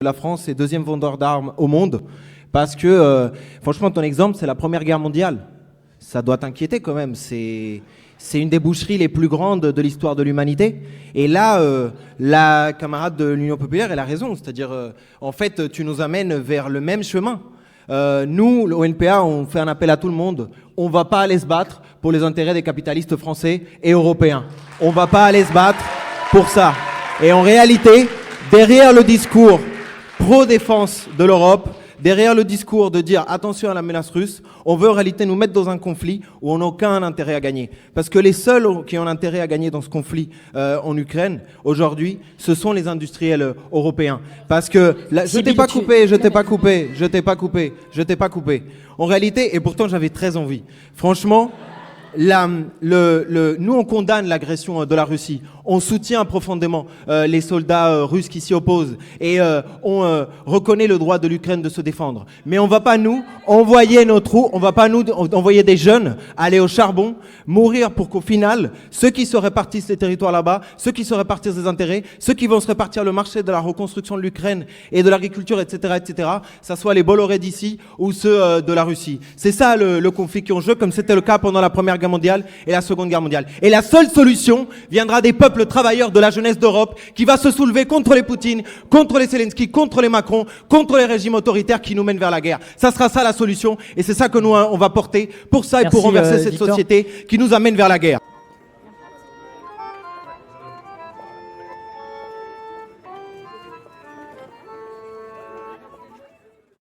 La France est deuxième vendeur d'armes au monde parce que, franchement, ton exemple, c'est la Première Guerre mondiale. Ça doit t'inquiéter quand même. C'est une des boucheries les plus grandes de l'histoire de l'humanité. Et là, la camarade de l'Union populaire, elle a raison. C'est-à-dire, en fait, tu nous amènes vers le même chemin. Nous, au NPA, on fait un appel à tout le monde. On ne va pas aller se battre pour les intérêts des capitalistes français et européens. On ne va pas aller se battre pour ça. Et en réalité, derrière le discours pro-défense de l'Europe, derrière le discours de dire attention à la menace russe, on veut en réalité nous mettre dans un conflit où on n'a aucun intérêt à gagner. Parce que les seuls qui ont intérêt à gagner dans ce conflit en Ukraine, aujourd'hui, ce sont les industriels européens. Parce que je t'ai pas coupé. En réalité, et pourtant j'avais très envie, franchement, nous on condamne l'agression de la Russie, on soutient profondément les soldats russes qui s'y opposent et on reconnaît le droit de l'Ukraine de se défendre. Mais on ne va pas nous envoyer nos trous, on ne va pas nous envoyer des jeunes aller au charbon, mourir pour qu'au final, ceux qui se répartissent les territoires là-bas, ceux qui se répartissent les intérêts, ceux qui vont se répartir le marché de la reconstruction de l'Ukraine et de l'agriculture, etc., ça soit les Bollorès d'ici ou ceux de la Russie. C'est ça le conflit qui est en jeu, comme c'était le cas pendant la Première Guerre mondiale et la Seconde Guerre mondiale. Et la seule solution viendra des peuples travailleurs de la jeunesse d'Europe qui va se soulever contre les Poutine, contre les Zelensky, contre les Macron, contre les régimes autoritaires qui nous mènent vers la guerre. Ça sera ça la solution et c'est ça que nous on va porter pour ça et pour renverser cette société qui nous amène vers la guerre.